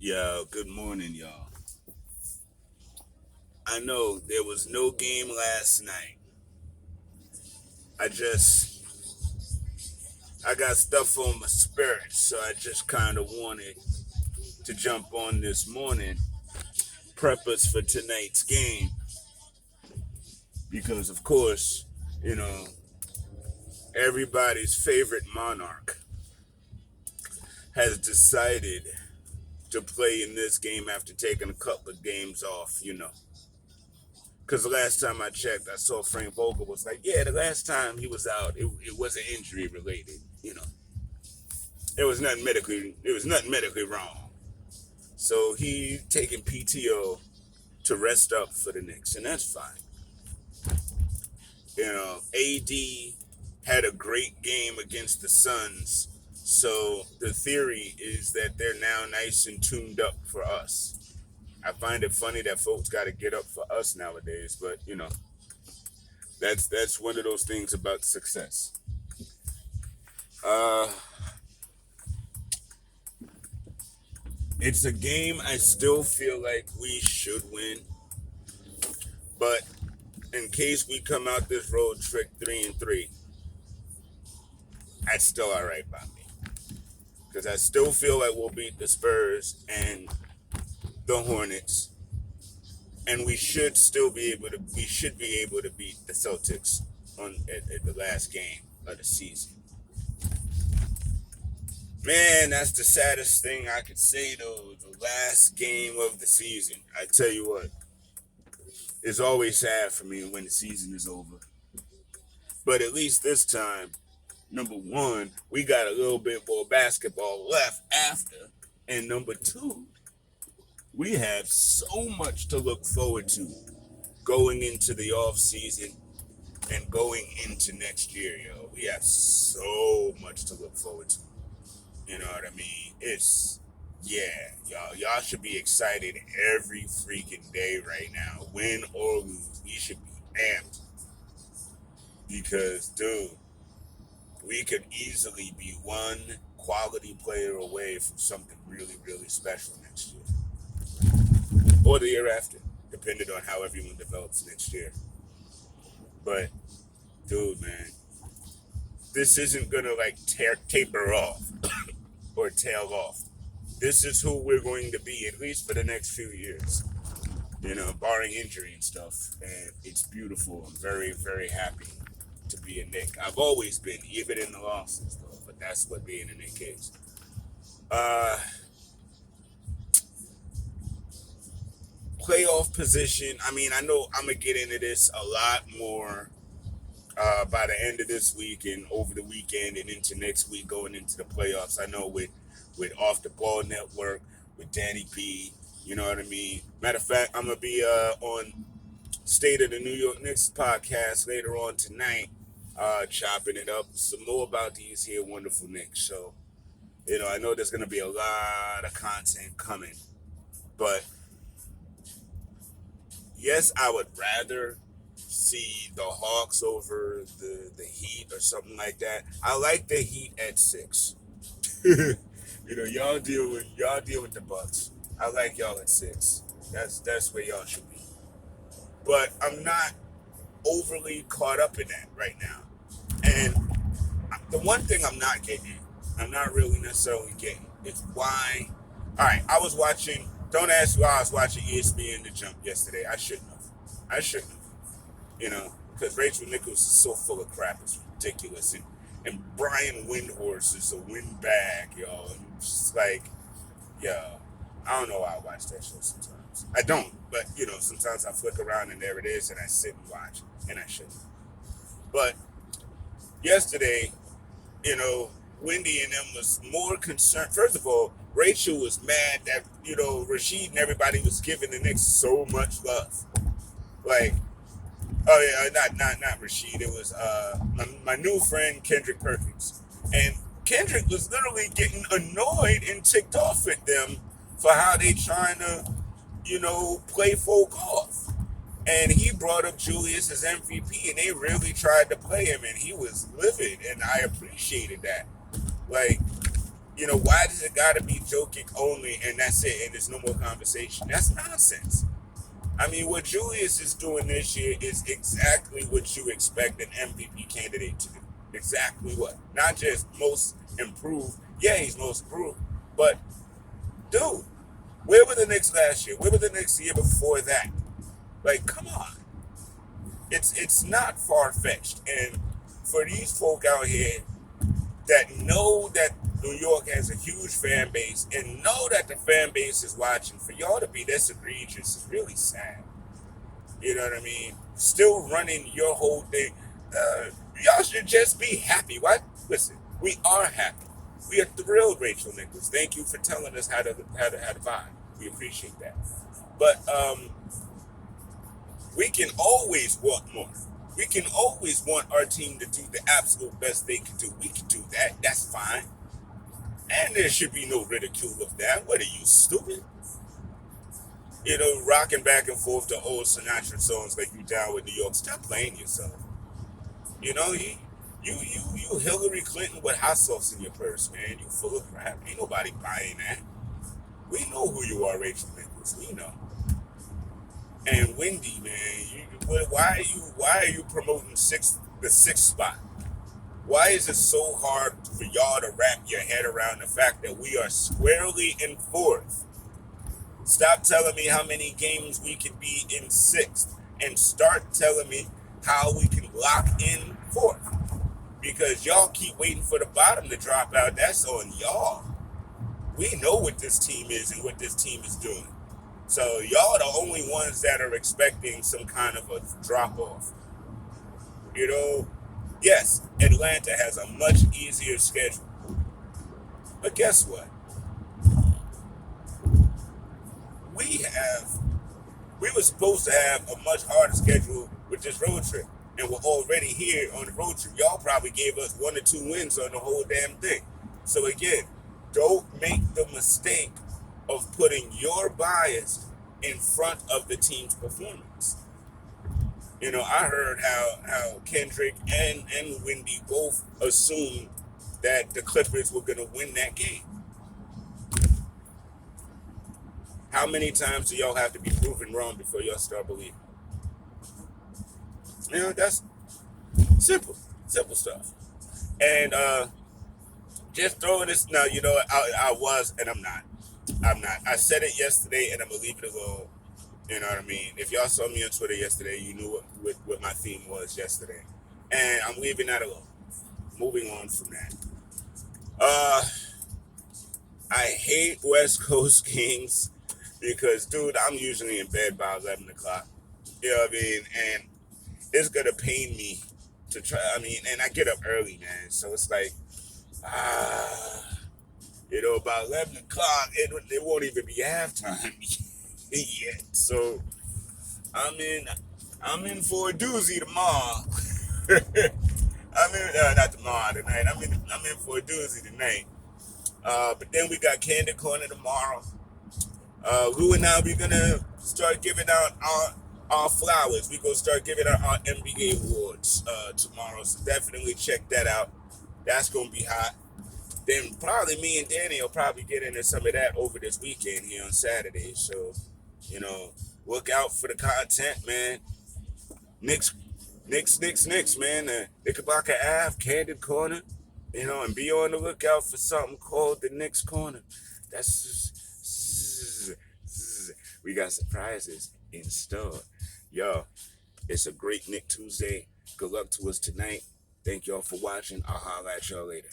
Yo, good morning, y'all. I know there was no game last night. I just, I got stuff on my spirit, so I just kind of wanted to jump on this morning, prep us for tonight's game, because of course, you know, everybody's favorite monarch has decided to play in this game after taking a couple of games off. Because the last time I checked, I saw Frank Vogel was like, yeah, the last time he was out, it wasn't injury related. It was nothing medically wrong. So he taking PTO to rest up for the Knicks, and that's fine. AD had a great game against the Suns, so the theory is that they're now nice and tuned up for us. I find it funny that folks got to get up for us nowadays, but that's one of those things about success. Uh, it's a game I still feel like we should win, but in case we come out this road trip 3-3, that's still all right by me because I still feel like we'll beat the Spurs and the Hornets, and we should be able to beat the Celtics at the last game of the season. Man, that's the saddest thing I could say though. The last game of the season. I tell you what, it's always sad for me when the season is over. But at least this time, number one, we got a little bit more basketball left after. And number two, we have so much to look forward to going into the off season and going into next year, yo. We have so much to look forward to. You know what I mean? Y'all should be excited every freaking day right now. Win or lose, we should be amped. Because, dude, we could easily be one quality player away from something really, really special next year. Or the year after, depending on how everyone develops next year. But, dude, man, this isn't gonna like taper off or tail off. This is who we're going to be, at least for the next few years. Barring injury and stuff. And it's beautiful. I'm very, very happy to be a Knick. I've always been, even in the losses, though. But that's what being a Knick is. Playoff position. I mean, I know I'm going to get into this a lot more by the end of this week and over the weekend and into next week going into the playoffs. I know with Off the Ball Network, with Danny P, you know what I mean? Matter of fact, I'm going to be on State of the New York Knicks podcast later on tonight, chopping it up some more about these here wonderful Knicks. So, I know there's going to be a lot of content coming, but yes, I would rather see the Hawks over the Heat or something like that. I like the Heat at 6. Y'all deal with the Bucks. I like y'all at 6. That's where y'all should be. But I'm not overly caught up in that right now. And the one thing I'm not really necessarily getting, is why. All right, I was watching. Don't ask why I was watching ESPN The Jump yesterday. I shouldn't have. Because Rachel Nichols is so full of crap. It's ridiculous. And Brian Windhorse is a windbag, yo. And just like, yo, I don't know why I watch that show sometimes. I don't, but, sometimes I flick around and there it is, and I sit and watch, and I shouldn't. But yesterday, Wendy and them was more concerned. First of all, Rachel was mad that, Rashid and everybody was giving the Knicks so much love. Like, oh yeah, not Rashid. It was my new friend Kendrick Perkins, and Kendrick was literally getting annoyed and ticked off at them for how they trying to, play folk off. And he brought up Julius as MVP, and they really tried to play him, and he was livid, and I appreciated that. Like, Why does it gotta be Jokic only and that's it and there's no more conversation? That's nonsense. I mean, what Julius is doing this year is exactly what you expect an MVP candidate to do. Exactly what? Not just most improved. Yeah, he's most improved. But, dude, where were the Knicks last year? Where were the Knicks the year before that? Like, come on. It's not far fetched. And for these folk out here that know that New York has a huge fan base and know that the fan base is watching, for y'all to be this egregious is really sad. You know what I mean? Still running your whole thing. Y'all should just be happy. What? Listen, we are happy. We are thrilled, Rachel Nichols. Thank you for telling us how to vibe. We appreciate that. But we can always want more. We can always want our team to do the absolute best they can do. We can do that. That's fine. And there should be no ridicule of that. What are you, stupid? Rocking back and forth to old Sinatra songs like you down with New York. Stop playing yourself. You Hillary Clinton with hot sauce in your purse, man. You full of crap. Ain't nobody buying that. We know who you are, Rachel Nichols. We know. And Wendy, man, why are you promoting the sixth spot? Why is it so hard for y'all to wrap your head around the fact that we are squarely in fourth? Stop telling me how many games we could be in sixth and start telling me how we can lock in fourth. Because y'all keep waiting for the bottom to drop out. That's on y'all. We know what this team is and what this team is doing. So y'all the only ones that are expecting some kind of a drop off. Yes, Atlanta has a much easier schedule. But guess what? We were supposed to have a much harder schedule with this road trip. And we're already here on the road trip. Y'all probably gave us 1 or 2 wins on the whole damn thing. So again, don't make the mistake of putting your bias in front of the team's performance. I heard how Kendrick and Wendy both assumed that the Clippers were going to win that game. How many times do y'all have to be proven wrong before y'all start believing? That's simple stuff. And just throwing this now, I was and I'm not. I said it yesterday and I'm gonna leave it alone. You know what I mean? If y'all saw me on Twitter yesterday, you knew what my theme was yesterday. And I'm leaving that alone. Moving on from that. I hate West Coast games because, dude, I'm usually in bed by 11 o'clock. You know what I mean? And it's going to pain me to try. And I get up early, man. So it's like, about 11 o'clock, it won't even be halftime yet. So I'm in for a doozy tomorrow. Not tomorrow, tonight. I'm in for a doozy tonight. But then we got Candid Corner tomorrow. Lou and I, we're gonna start giving out our flowers. We're gonna start giving out our NBA awards tomorrow. So definitely check that out. That's gonna be hot. Then probably me and Danny will probably get into some of that over this weekend here on Saturday. So, look out for the content, man. Knicks, man. Knickerbocker Ave, Candid Corner, and be on the lookout for something called the Knicks Corner. We got surprises in store. Yo, it's a great Nick Tuesday. Good luck to us tonight. Thank y'all for watching. I'll holler at y'all later.